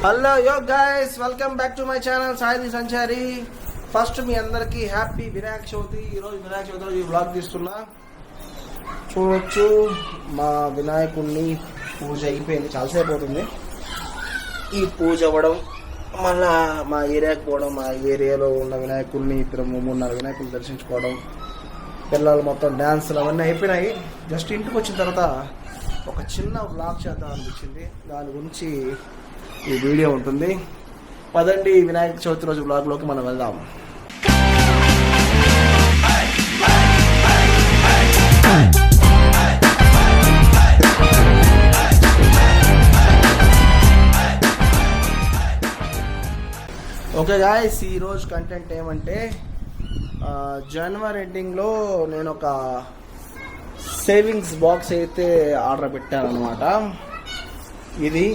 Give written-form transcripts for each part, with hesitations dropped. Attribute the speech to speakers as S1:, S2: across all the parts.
S1: Hello yo guys, welcome back to my channel Sai Sanchari. First మీ అందరికి happy Vinayaka Chavithi. ఈరోజు వినాయక చవితి రోజు ఈ వ్లాగ్ తీస్తున్నా. చూడొచ్చు మా వినాయకుడిని పూజ అయిపోయింది, చాలాసేపు అవుతుంది. ఈ పూజ అవ్వడం, మళ్ళా మా ఏరియాకి పోవడం, మా ఏరియాలో ఉన్న వినాయకుడిని 3-4 వినాయకుడిని దర్శించుకోవడం, పిల్లలు మొత్తం డ్యాన్సులు అవన్నీ అయిపోయినాయి. జస్ట్ ఇంటికి వచ్చిన తర్వాత ఒక చిన్న వ్లాగ్ చేద్దాం అనిపించింది. దాని గురించి ఈ వీడియో ఉంటుంది. పదండి వినాయక చవితి రోజు వ్లాగ్లోకి మనం వెళ్దాం. ఓకే గాయ్స్, ఈరోజు కంటెంట్ ఏమంటే జనవరి ఎండింగ్లో నేను ఒక సేవింగ్స్ బాక్స్ అయితే ఆర్డర్ పెట్టాను అనమాట. ఇది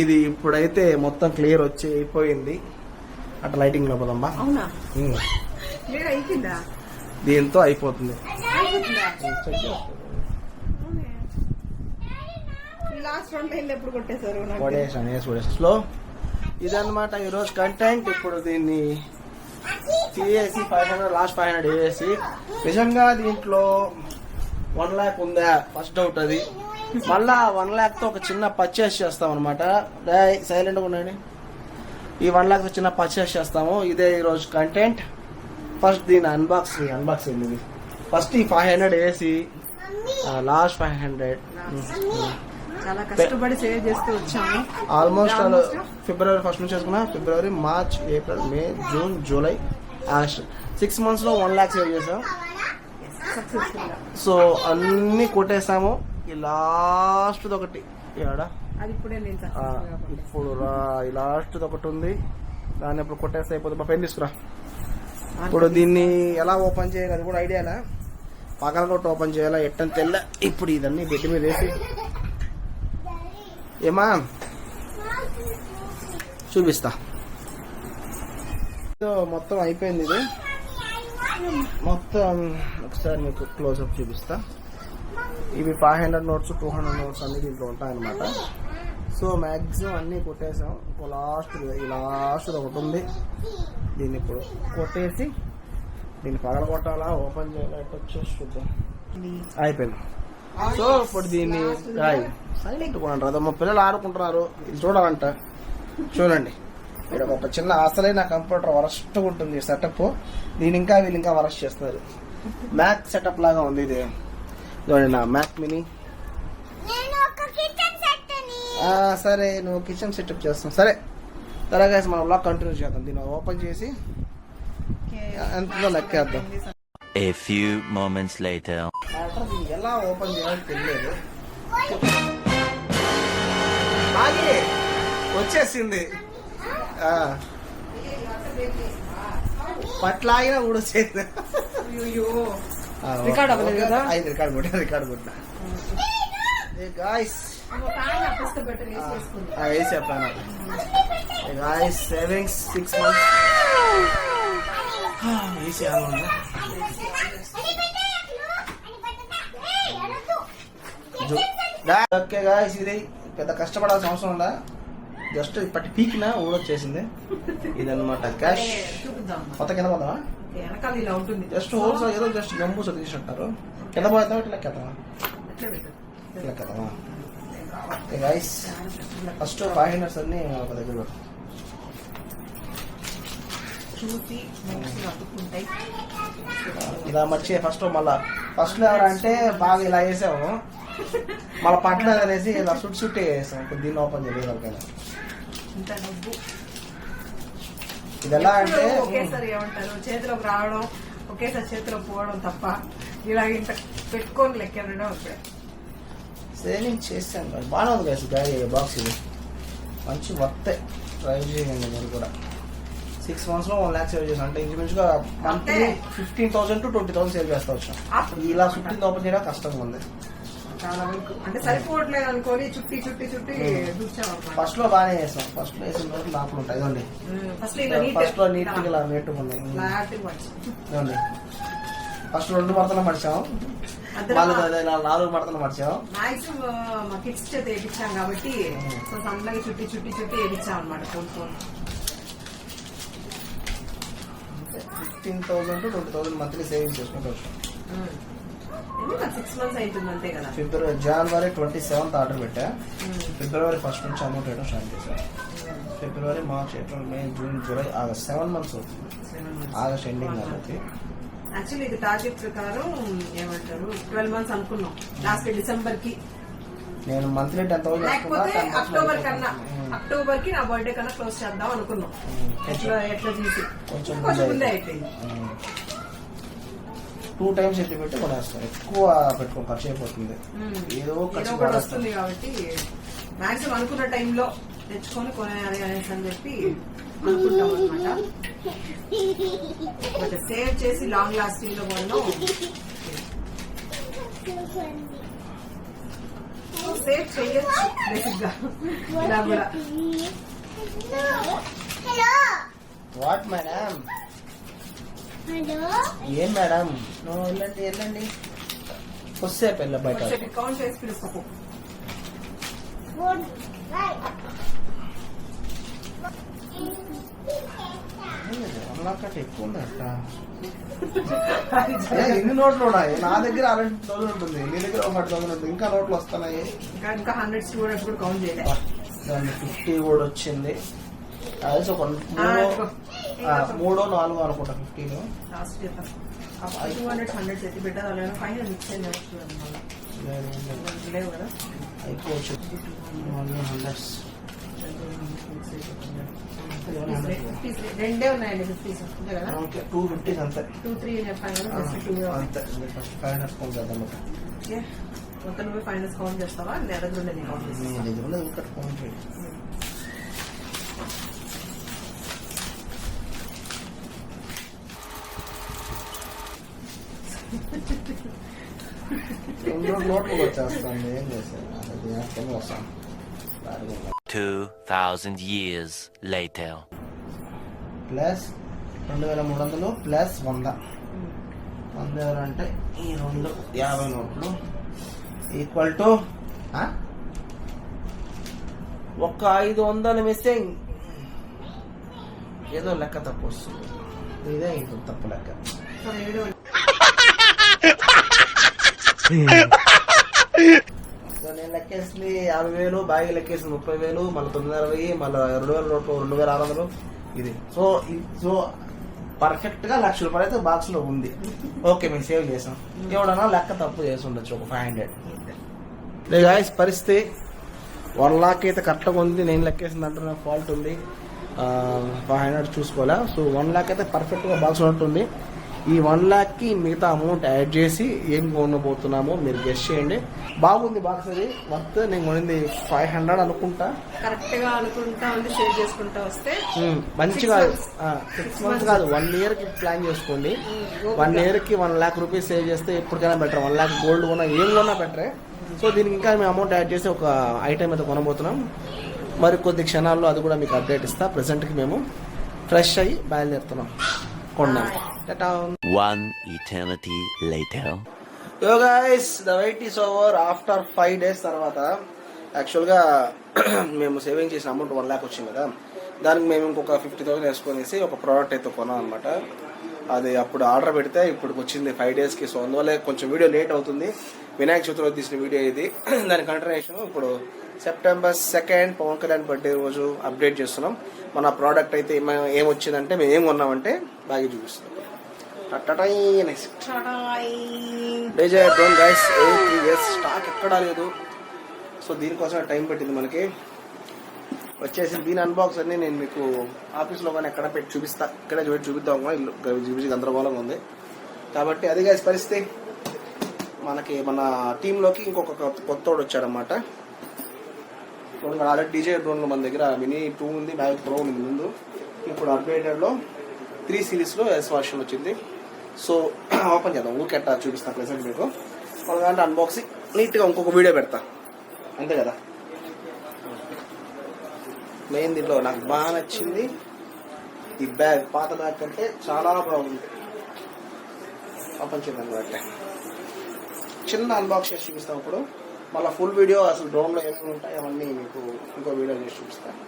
S1: ఇది ఇప్పుడైతే మొత్తం క్లియర్ వచ్చి అయిపోయింది. అట్లా లైటింగ్ లో పోదమ్మా, దీంతో అయిపోతుంది. స్లో ఇదన్నమాట ఈరోజు కంటెంట్. ఇప్పుడు దీన్ని తీసేసి 500 లాస్ట్ 500 వేసి, నిజంగా దీంట్లో 1 lakh ఉందా ఫస్ట్ డౌట్. అది మళ్ళా 1 lakh ఒక చిన్న పర్చేస్ చేస్తాం అనమాట. సైలెంట్గా ఉండండి. ఈ 1 lakh చిన్న పర్చేస్ చేస్తాము. ఇదే ఈరోజు కంటెంట్. ఫస్ట్ దీని అన్బాక్సింగ్ ఇది. ఫస్ట్ ఈ 500 వేసి లాస్ట్ 500
S2: చాలా కష్టపడి సేవ్ చేస్తూ వచ్చాము.
S1: ఆల్మోస్ట్ ఫిబ్రవరి 1st నుంచి చేసుకున్నా. ఫిబ్రవరి, మార్చ్, ఏప్రిల్, మే, జూన్, జూలై, ఆగస్ట్ 6 months లో 1 lakh సేవ్ చేసాం. సో అన్ని కొట్టేసాము. ఈ లాస్ట్ ఒకటి ఇప్పుడు ఈ లాస్ట్ ఒకటి ఉంది. దాన్ని ఇప్పుడు కొట్టేస్తే అయిపోతుంది. మా పెన్ తీసుకురా. ఇప్పుడు దీన్ని ఎలా ఓపెన్ చేయాలి అది కూడా ఐడియాలా. పక్కన కొట్టి ఓపెన్ చేయాలా ఎట్టని తెల్ల. ఇప్పుడు ఇదన్నీ బెడ్ మీద వేసి ఏమా చూపిస్తా. మొత్తం అయిపోయింది. ఇది మొత్తం ఒకసారి మీకు క్లోజ్అప్ చూపిస్తా. ఇవి 500 notes 200 notes అన్ని దీంట్లో ఉంటాయన్నమాట. సో మ్యాక్సిమం అన్నీ కొట్టేసాం. ఈ లాస్ట్ ఒకటి ఉంది. దీన్ని ఇప్పుడు కొట్టేసి దీన్ని పగల కొట్టాలా, ఓపెన్ చేయాలా, వచ్చేసి చూద్దాం. అయిపోయింది. సో ఇప్పుడు దీన్ని సైలెంట్ కొనండి. అదమ్మా పిల్లలు ఆడుకుంటున్నారు, ఇది చూడాలంట. చూడండి, ఇక్కడ ఒక చిన్న అసలైన కంప్యూటర్ వరస్ట్ ఉంటుంది సెటప్. దీని వీళ్ళు ఇంకా వరస్ట్ చేస్తున్నారు. మ్యాక్ సెటప్ లాగా ఉంది ఇది. చూడండి నా మ్యాక్ మినీ. సరే, నువ్వు కిచెన్ సెటప్ చేస్తావు. సరే త్వరగా మనం బ్లాగ్ కంటిన్యూ చేద్దాం. దీన్ని ఓపెన్ చేసి ఎంతలో లెక్కేద్దాం.
S3: A few moments later.
S1: ఎలా ఓపెన్ చేయాలో తెలియదు. వచ్చేసింది. పట్లాగినా కూడా వచ్చేది. రికార్డ్ కొట్టినా. వేసి చెప్పాను. సేవింగ్స్ 6 months వేసి ఓకే గాయ్స్, ఇది పెద్ద కష్టపడాల్సిన అవసరం ఉందా. జస్ట్ ఇప్పటి పీకిన ఊడొచ్చేసింది. ఇదన్నమాట క్యాష్. కొత్త కింద పోదామా? జస్ట్ హోల్స్ ఏదో జస్ట్ గంబూస్ తీసినట్టారు. కింద పోతాం. ఇట్లా లెక్కదామా? ఓకే గాయ్స్, ఫస్ట్ 500 అన్ని ఒక దగ్గర ఇలా మర్చి ఫస్ట్ మళ్ళా ఫస్ట్ లో ఎవరంటే బాగా ఇలా వేసాము. మళ్ళీ పట్ల అనేసి ఇలా చుట్టి వేసాం. దీన్ని ఓపెన్ చేయలేదు. ఇది ఎలా అంటే
S2: ఒకేసారి ఏమంటారు, చేతిలోకి రావడం ఒకేసారి చేతిలో పోవడం తప్ప ఇలా ఇంత పెట్టుకొని లెక్కడం. అప్పుడే
S1: సేవింగ్ చేసాను. బాగానే ఉంది కదా బాక్స్. ఇది మంచి వర్తే. ట్రై చేయండి మీరు కూడా. 6 months లో 1 lakh సేవ్ చేసాం. అంటే ఇంచుమించుగా మంత్లీ 15,000 to 20,000 సేవ్ చేస్తా వచ్చాం. ఇలా చుట్టింది ఓపెన్ చేయడం కష్టంగా ఉంది.
S2: చాలా వరకు అంటే సరిపోవట్లేదు అనుకోని చుట్టి
S1: ఫస్ట్ లో బాగానే చేస్తాం. ఫస్ట్ లో వేసిన రోజు లోపల ఉంటాయి. ఇదండి ఫస్ట్ లో నీట్ గా నేట్టుగా ఉన్నాయి. ఫస్ట్ 2 మడతలు మడిచాము. వాళ్ళకి అదే 4 మడతలు మర్చాం.
S2: మాక్సిమం మా కిడ్స్ చేత వేయించాం కాబట్టి సో సన్నగా చుట్టి వేయించాం అనమాట. ఫోన్
S1: 15,000 to 20,000 మంత్లీ సేవింగ్ చేసుకుంటూ వచ్చాం.
S2: 6 months అవుతుంది అంతే కదా.
S1: జనవరి 27th ఆర్డర్ పెట్టా. ఫిబ్రవరి 1st నుంచి అమౌంట్ వేయడం స్టార్ట్ చేశాను. ఫిబ్రవరి, మార్చ్, ఏప్రిల్, మే, జూన్, జూలై, ఆగస్ట్ 7 months అవుతుంది. ఆగస్ట్ ఎండింగ్ కాబట్టి
S2: యాక్చువల్లీ ఇది టార్గెట్ ప్రకారం ఏమంటారు 12 months అనుకున్నాం. లాస్ట్ డిసెంబర్ కి
S1: నేను మంత్లీ 10,000
S2: లేకపోతే అక్టోబర్ కి నా బర్త్డే కన్నా క్లోజ్ చేద్దాం అనుకున్నాం. ఎట్లా తీసి కొంచెం ముందే అయిపోయింది.
S1: 2 times ఎత్తి పెట్టి కొనేస్తాను. ఎక్కువ పెట్టుకో, ఖర్చు అయిపోతుంది. ఏదో ఖర్చు
S2: వస్తుంది కాబట్టి మాక్సిమం అనుకున్న టైంలో తెచ్చుకొని కొనేయాలి అనేసి అని చెప్పి అనుకుంటాం అనమాట. బట్ సేవ్ చేసి లాంగ్ లాస్టింగ్ లో కొన్నాం. సేవ్ చేయొచ్చు బేసిక్ గా ఇలా కూడా.
S1: What madam? ఏం మేడం? వెళ్ళండి వస్తే పిల్ల బయట
S2: కౌంట్ చేసి పిలుస్తాము.
S1: ఎక్కువ ఉందట. ఎన్ని నోట్లు ఉన్నాయి? నా దగ్గర 60,000 ఉంటుంది, నీ దగ్గర 100,000 ఉంటుంది. ఇంకా నోట్లు వస్తున్నాయి.
S2: ఇంకా 100 స్టూడెంట్స్ కూడా కౌంట్ చేయలేదు.
S1: 50 కూడా వచ్చింది. అదే ఒక 3-4 అనుకుంటా. 50
S2: లాస్ట్ 200 ఎత్తి పెట్టాలి. ఫైన్ మిక్స్ లేవు కదా
S1: అయిపోవచ్చు.
S2: 2 ఉన్నాయండి 50s అంతే కదా.
S1: 250 అంతే.
S2: 2-3 చెప్పాను కదా.
S1: అంతే 500 కౌంట్ చేద్దాం.
S2: మొత్తం నువ్వు ఫైనల్స్ కౌంట్ చేస్తావా? నా దగ్గర ఉండేది కౌంట్ చేస్తాను.
S1: ఇంకా కౌంట్ చేయండి. నోట్లు వచ్చేస్తాను. ఏం చేస్తాను? వస్తాను.
S3: 2,000 years later.
S1: Plus 2,300 plus 100. 100 ఎవరంటే ఈ 50 నోట్లు ఈక్వల్ టు ఒక 500 మిస్సింగ్. ఏదో లెక్క తప్పు వస్తుంది. ఇదే ఇంకో తప్పు లెక్క. నేను లెక్కేసింది 50,000, బాగా లెక్కేసింది 30,000, మళ్ళీ 960, మళ్ళీ 2,000 నోట్లు 2,600. ఇది సో పర్ఫెక్ట్ గా 1,00,000 రూపాయలు అయితే బాక్స్ లో ఉంది. ఓకే, మేము సేవ్ చేసాం. ఎవడన్నా లెక్క తప్పు చేసి ఉండొచ్చు. ఒక 500. గాయ్స్ పరిస్థితి 1 lakh అయితే కరెక్ట్గా ఉంది. నేను లెక్కేసింది అంటే నాకు ఫాల్ట్ ఉంది. 500 చూసుకోవాలా. సో 1 lakh అయితే పర్ఫెక్ట్ గా బాక్స్ ఉంటుంది. ఈ 1 lakh కి మిగతా అమౌంట్ యాడ్ చేసి ఏం కొనబోతున్నామో మీరు గెస్ చేయండి. బాగుంది బాక్స్. అది వర్త్. నేను కొనింది 500 అనుకుంటా.
S2: కరెక్ట్ గా అనుకుంటా సేవ్ చేసుకుంటా వస్తే
S1: మంచిగా 6 months కాదు 1 year కి ప్లాన్ చేసుకోండి. 1 year కి 1 lakh రూపీస్ సేవ్ చేస్తే ఎప్పటికైనా బెటర్. 1 lakh గోల్డ్ కొన్నా ఏం కొన్నా బెటరే. సో దీనికి ఇంకా మేము అమౌంట్ యాడ్ చేసి ఒక ఐటమ్ అయితే కొనబోతున్నాం. మరి కొద్ది క్షణాల్లో అది కూడా మీకు అప్డేట్ ఇస్తా. ప్రెసెంట్కి మేము ఫ్రెష్ అయ్యి బయలుదేరుతున్నాం. కొండ
S3: 1 eternity later.
S1: Yo guys, the wait is over after 5 days తర్వాత. యాక్చువల్గా మేము సేవింగ్ చేసిన అమౌంట్ 1 lakh వచ్చింది కదా, దానికి మేము ఇంకొక 50,000 వేసుకొనేసి ఒక ప్రోడక్ట్ అయితే కొన్నాం అనమాట. అది అప్పుడు ఆర్డర్ పెడితే ఇప్పుడు వచ్చింది 5 daysకి. సో అందువల్ల కొంచెం వీడియో లేట్ అవుతుంది. వినాయక చవితిలో తీసిన వీడియో ఇది. దాని కంటిన్యూషన్ ఇప్పుడు September 2nd Pawan Kalyan birthday రోజు అప్డేట్ చేస్తున్నాం. మన ప్రోడక్ట్ అయితే ఏమొచ్చిందంటే మేము ఏం కొన్నామంటే బాగా చూపిస్తున్నాం. స్టాక్ ఎక్కడా లేదు. సో దీనికోసం టైం పట్టింది మనకి. వచ్చేసి దీని అన్బాక్స్ అన్ని నేను మీకు ఆఫీస్లో కానీ ఎక్కడ పెట్టి చూపిస్తా. ఇక్కడే చూపిద్దాం. ఇల్లు చూపించి గందరగోళంగా ఉంది కాబట్టి అది గాయస్ పరిస్థితి. మనకి మన టీంలోకి ఇంకొక కొత్తోడు వచ్చాడనమాట. ఆల్రెడీ డీజే డ్రోన్లో మన దగ్గర మినీ 2 ఉంది, మ్యాజిక్ ప్రో ఉంది ముందు. ఇప్పుడు అప్డేటెడ్లో 3 సిరీస్లో ఎస్ వర్షన్ వచ్చింది. సో ఓపెన్ చేద్దాం. ఊరికెట్టా చూపిస్తాను ప్రెసెంట్ మీకు. మనకంటే అన్బాక్సింగ్ నీట్గా ఇంకొక వీడియో పెడతా అంతే కదా. మెయిన్ దీంట్లో నాకు బాగా నచ్చింది ఈ బ్యాగ్. పాత బ్యాగ్ కంటే చాలా బాగుంది. ఓపెన్ చేద్దాం. అట్లే చిన్న అన్బాక్స్ చేసి చూపిస్తాం ఇప్పుడు. మళ్ళీ ఫుల్ వీడియో అసలు డ్రోన్లో ఏమేమి ఉంటాయి అవన్నీ మీకు ఇంకో వీడియో చేసి చూపిస్తాను.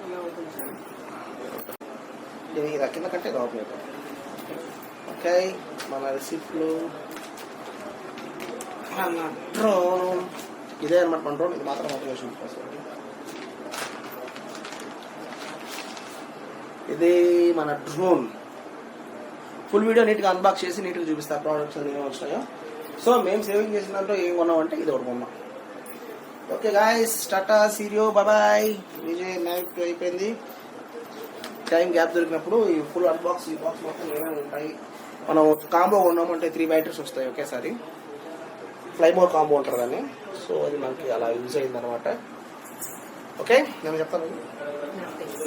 S1: ఇది ఇలా కింద కంటే లోపల. ఓకే, మన రిసిప్ట్లు, మన డ్రోన్ ఇదే అనమాట. మన డ్రోన్ ఇది మాత్రం ఓపెన్ చేసి చూపిస్తాను. ఇది మన డ్రోన్. ఫుల్ వీడియో నీట్గా అన్బాక్స్ చేసి నీట్గా చూపిస్తా ప్రోడక్ట్స్ అన్ని ఏమి వస్తాయో. సో మేము సేవింగ్ చేసిన దాంట్లో ఏం కొన్నామంటే ఇది ఒకటి కొన్నాం. Okay guys, tata cheerio bye. Vijay night అయిపోయింది. టైం గ్యాప్ దొరికినప్పుడు ఈ ఫుల్ అన్బాక్స్ ఈ బాక్స్ మొత్తం ఏమేమి ఉంటాయి. మనం కాంబో కొన్నామంటే 3 బ్యాటరీస్ వస్తాయి ఒకేసారి. ఫ్లైమోర్ కాంబో ఉంటారు కానీ. సో అది మనకి అలా యూజ్ అయింది అనమాట. ఓకే, నేను చెప్తాను.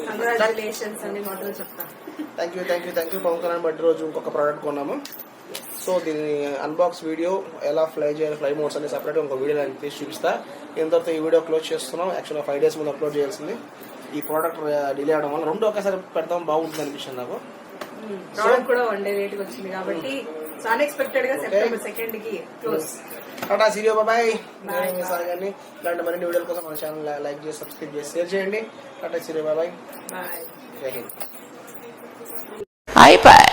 S2: కంగ్రాచులేషన్స్ అని మాత్రం చెప్తాను.
S1: Thank you. Pawan Kalyan birthday రోజు ఇంకొక ప్రోడక్ట్ కొన్నాము. సో దీని అన్బాక్స్ వీడియో ఎలా ఫ్లై చేయాలి, ఫ్లై మోడ్స్ అన్ని సపరేట్ ఇంకో వీడియో నేను తీసి చూపిస్తా. దీని తర్వాత ఈ వీడియో క్లోజ్ చేస్తున్నాం. యాక్చువల్గా 5 days ముందు అప్లోడ్ చేయాల్సింది. ఈ ప్రోడక్ట్ డిలే అవడం వల్ల 2 ఒకేసారి పెడతాం బాగుంటుంది అనిపిస్తుంది నాకు.
S2: ప్రోడక్ట్ కూడా 1 day లేట్ వచ్చింది కాబట్టి అన్ఎక్స్పెక్టెడ్ గా సెప్టెంబర్ 2 కి క్లోజ్.
S1: Tata cheerio bye. కానీ ఇలాంటి మరిన్ని వీడియోల కోసం మన ఛానల్ లైక్ చేసి సబ్స్క్రైబ్ చేసి షేర్ చేయండి. Tata cheerio bye.
S2: Bye.
S1: Jai Hind.
S3: iPad.